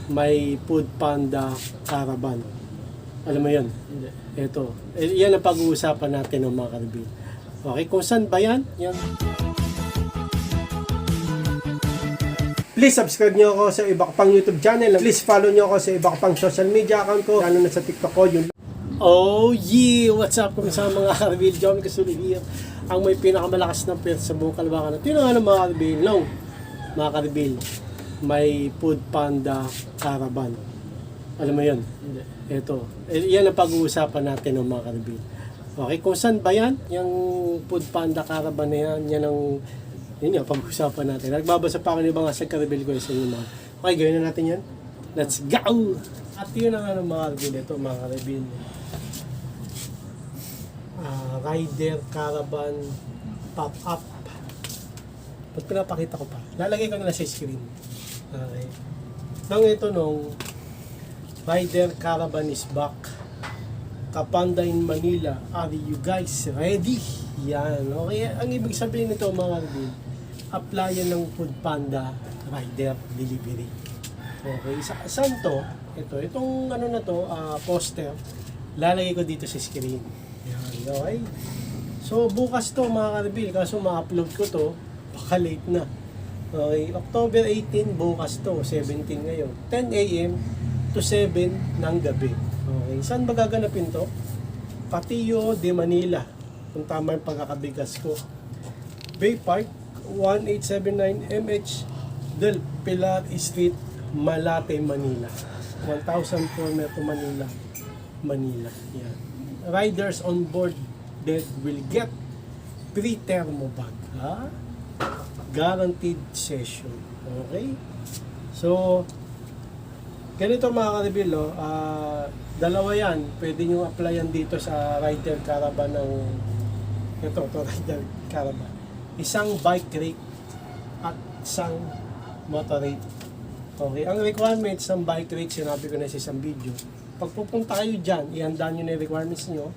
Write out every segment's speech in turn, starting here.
may Food Panda Caravan. Alam mo yun? Hindi. Ito. Yan ang pag-uusapan natin ng mga karibin. Okay, kung saan ba yan? Yan. Please subscribe nyo ako sa iba ko pang YouTube channel. Please follow nyo ako sa iba ko pang social media account ko. Lalo na sa TikTok ko. Yun. Oh yeah! What's up kung sa mga karibin? John Kasulid here. Ang may pinakamalakas ng pera sa buong Kalbakan. Ito yung ano mga karibin. No, mga karibin. May Food Panda Caravan. Alam mo yun? Hindi. Ito. Yan ang pag-uusapan natin ng mga karibin. Okay, kung saan ba yan? Yung Food Panda Caravan na yan, yan ang yun yung pag-uusapan natin. Nagbabasa pa ako ng mga sa karibin ko sa inyo mga. Okay, gawin na natin yan. Let's go! At yun ang ano, mga karibin. Ito mga karibin. Rider Caravan pop-up. Ba't pinapakita ko pa? Lalagay ko na sa screen. Okay. Nang ito nung Rider Caravan is back. Kapanda in Manila. Are you guys ready? Yan. Okay. Ang ibig sabihin nito mga karibin, applyan ng Food Panda Rider Delivery. Okay. Saan to? Itong ano na to, poster. Lalagay ko dito sa screen. Yan. Okay. So bukas to mga karibin, kaso ma-upload ko to, baka late na. Okay. October 18, bukas to, 17 ngayon. 10 a.m. to 7 ng gabi. Okay. Saan ba gaganapin to? Patio de Manila. Kung tama yung pagkakabigas ko. Bay Park, 1879 MH Del Pilar Street, Malate, Manila. 1,004 Metro Manila, Manila. Yan. Riders on board that will get free thermo bag. Ha? Guaranteed session. Okay? So, ganito mga karibin, no? Dalawa yan. Pwede nyo applyan dito sa Rider Caravan ng ito Rider Caravan. Isang bike rate at isang motor rate. Okay. Ang requirements ng bike rate, sinabi ko na sa isang video. Pag pupunta kayo dyan, ihanda nyo na yung requirements nyo.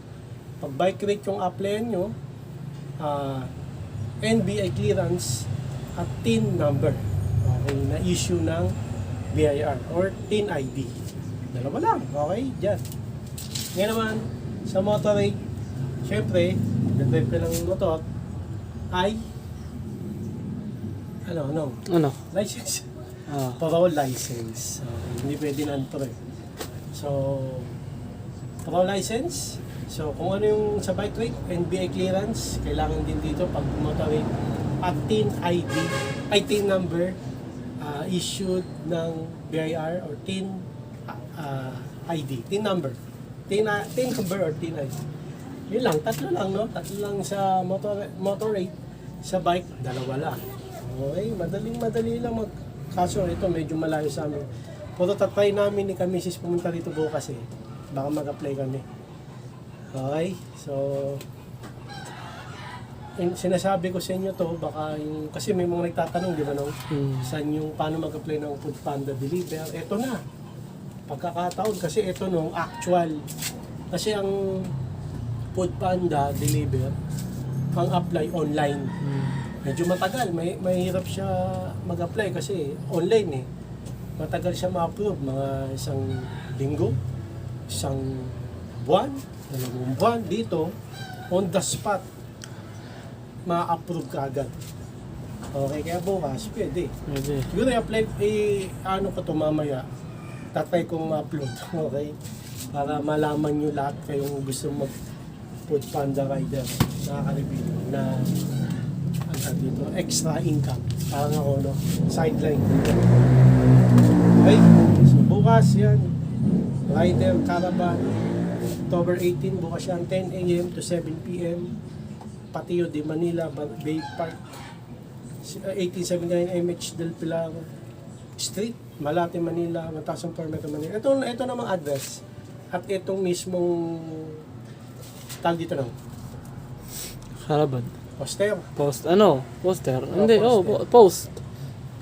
Pag bike rate yung applyan nyo, NBI clearance at TIN number. Okay. Na issue ng BIR or TIN ID. Dalawa lang. Okay. Dyan. Ngayon naman, sa motor rate, syempre, nag-drive ka ng motor, ay ano? License. Parol license. Hindi pwede na-antro eh. So, parol license. So, kung ano yung sa bike rate, NBI clearance, kailangan din dito pag motor rate at TIN ID, ay TIN number, issued ng BIR or TIN ID, TIN number. TIN number or TIN ID. Yun lang, tatlo lang, no? Tatlo lang sa motor rate, sa bike, dalawa lang. Okay, madali lang kaso ito medyo malayo sa amin. Pero tatry namin ni Kamisis pumunta dito bukas eh. Baka mag-apply kami. Okay, so sinasabi ko sa inyo to, baka yung, kasi may mga nagtatanong, di ba no? Saan yung, paano mag-apply ng Food Panda Deliver? Ito na. Pagkakataon, kasi ito no, actual. Kasi ang Food Panda Deliver, ang apply online. Medyo matagal, mahirap siya mag-apply kasi online eh. Matagal siya ma-approve, mga isang linggo, isang buwan, 2 buwan. Dito, on the spot, ma-approve ka agad. Okay, kaya bukas, pwede. Siguro i-apply, ano ko ito mamaya, tatry kong ma-upload, okay? Para malaman nyo lahat kayong gusto mag-Food Panda Rider na karibin na dito, extra income. Parang ako, no? Sideline. Okay? So, bukas yan. Rider Caravan. October 18, bukas yan. 10 a.m. to 7 p.m. Patio de Manila, Bay Park. 1879 MH Del Pilar Street, Malate, Manila. 1,004 Metro Manila. Ito namang address. At itong mismong tag dito lang. Caravan. Poster. Poster? Poster. Hindi, post.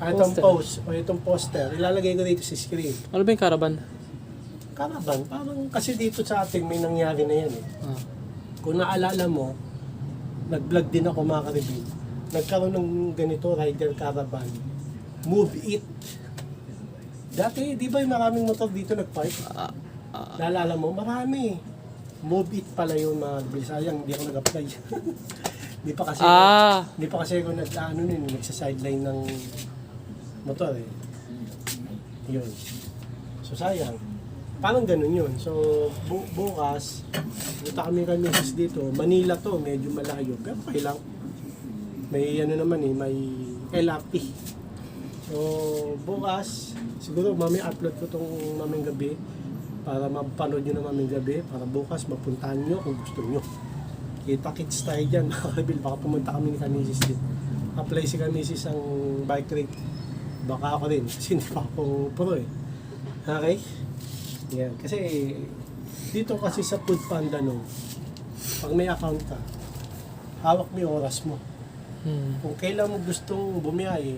Itong post o itong poster, ilalagay ko dito sa screen. Ano ba yung Caravan? Caravan, parang kasi dito sa atin may nangyari na yan eh. Kung naalala mo, nag-vlog din ako mga karibin. Nagkaroon ng ganito, Rider Caravan. Move It. Dati, di ba yung maraming motor dito nag-park? Naalala mo, marami. Move it pala yun mga kadbil. Sayang, hindi ako nag-apply. Di pa kasi, di pa kasi ako nagsa-sideline ng motor eh. Yun. So sayang. Parang ganun yun. So bukas, punta kami dito. Manila to, medyo malayo. Pero okay lang. May ano naman eh, may LRT. So bukas, siguro mamaya upload ko tong maming gabi para mapanood nyo na maming gabi para bukas mapuntahan nyo kung gusto nyo. Kita-kits tayo dyan mga kadbil. Baka pumunta kami ni Kamisis din. Apply si Kamisis ang bike rate. Baka ako rin kasi hindi pa ako pro eh. Okay? Yan. Kasi dito kasi sa Food Panda no, pag may account ka, hawak mo yung oras mo. Kung kailan mo gustong bumiyahe,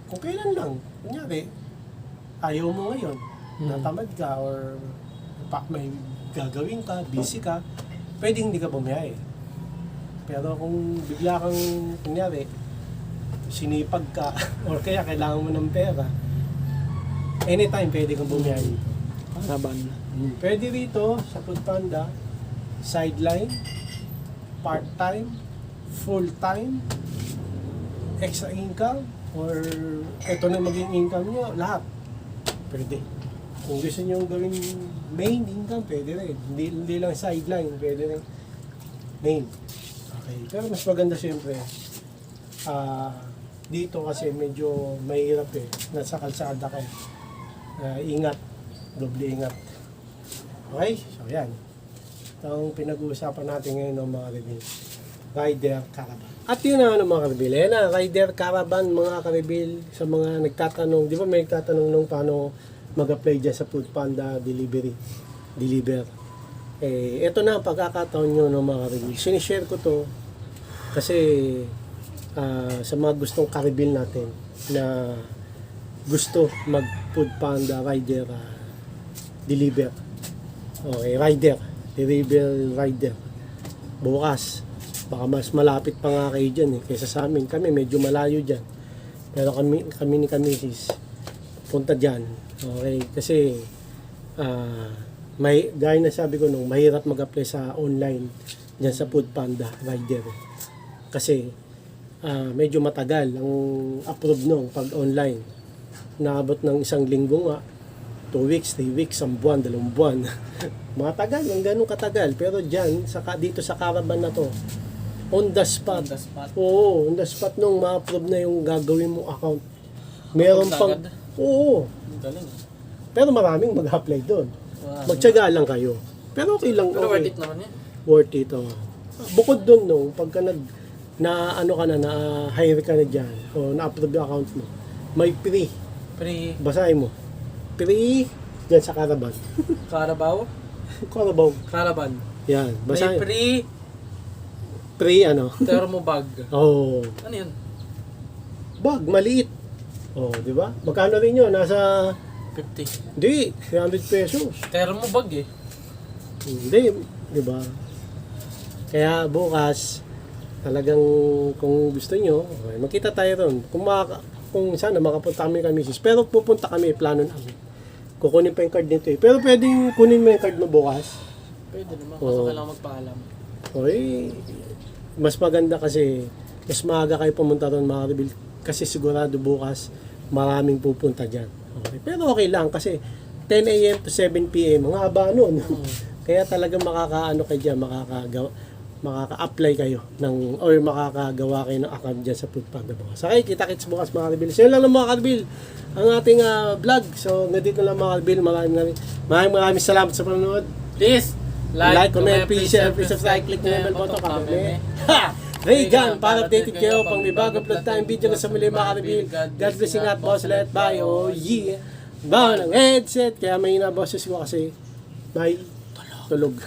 kung kailan lang, kunyari, ayaw mo ngayon, natamad ka or may gagawin ka, busy ka, pwedeng hindi ka bumiyahe. Pero kung bigla kang, kunyari, sinipag ka or kaya kailangan mo ng pera, anytime pwede kang bumiyahe. Caravan. Pwede rito sa Foodpanda, sideline, part-time, full-time, extra income, or ito na maging income nyo, lahat. Pwede. Kung gusto nyo gawing main income, pwede rin. Hindi lang sideline, pwede rin main. Okay. Pero mas maganda siyempre, dito kasi medyo mahirap eh. Nasa kalsada ka. Ingat. Doble ingat. Okay? So yan. Ito ang pinag-uusapan natin ngayon ng mga reveal. Rider Caravan. At yun na mga ka-reveal. Yan na, Rider Caravan mga ka-reveal. Sa mga nagtatanong, di ba may nagtatanong nung paano mag-apply dyan sa Foodpanda Deliver. Ito na ang pagkakataon nyo ng mga ka-reveal. Sinishare ko to kasi sa mga gustong ka-reveal natin na gusto mag Foodpanda Rider Deliver. Okay, Rider. Bukas. Baka mas malapit pa nga kayo dyan eh, kaysa sa amin. Kami medyo malayo dyan. Pero kami ni Kamisis, punta dyan. Okay, kasi gaya na sabi ko nung, mahirap mag-apply sa online dyan sa Foodpanda Rider. Kasi medyo matagal ang approve nung pag online. Naabot ng 1 linggo nga, 2 weeks, 3 weeks, 1 buwan, 2 buwan. Matagal, ang ganun katagal. Pero dyan, dito sa caravan na to, on the spot. Oo, on the spot nung ma-approve na yung gagawin mo account. Meron pang... Oo. Pero maraming mag-apply doon. Magtiyaga lang kayo. Pero okay lang. Pero okay. worth it naman yan. Worth it, oh. Bukod doon, no, pagka na-hire ka na dyan, o na-approve yung account mo, may free. Free. Basahin mo. Free dyan sa caravan. Carabao? Caravan. Yan. May Basahin. free Free ano? thermo bag. Oh. Ano yun? Bag, maliit. Oh, di ba? Magkano rin yun? Nasa... 50. Hindi, 300 pesos. Thermo bag eh. Hindi, di ba? Kaya bukas, talagang kung gusto nyo, okay, magkita tayo ron. Kung sana makapunta kami Misis. Pero pupunta kami, plano namin. Kukunin pa yung card nito eh. Pero pwedeng kunin mo yung card mo bukas. Pwede naman. Oo. Kaso kailangan magpaalam. Okay, mas maganda kasi mas maaga kayo pumunta ron mga ka-reveal. Kasi sigurado bukas maraming pupunta dyan. Okay. Pero okay lang kasi 10 a.m. to 7 p.m. Mga haba nun. Kaya talagang makakaano kayo dyan, makaka-apply kayo or makakagawa kayo ng account dyan sa Foodpanda bukas. Okay, kita-kits bukas mga ka-reveal. So yun lang ng mga ka-reveal ang ating vlog. So nandito lang mga ka-reveal. Maraming salamat sa panonood. Please, Like, comment, please share, please subscribe, click the bell button, kami. Ha! Regan, para updated kayo pang may bago upload tayong video na sa muli mga ka-reveal. God bless you at boss, let bye, oh yeah. Bawa ng headset, kaya may boses ko kasi may tulog.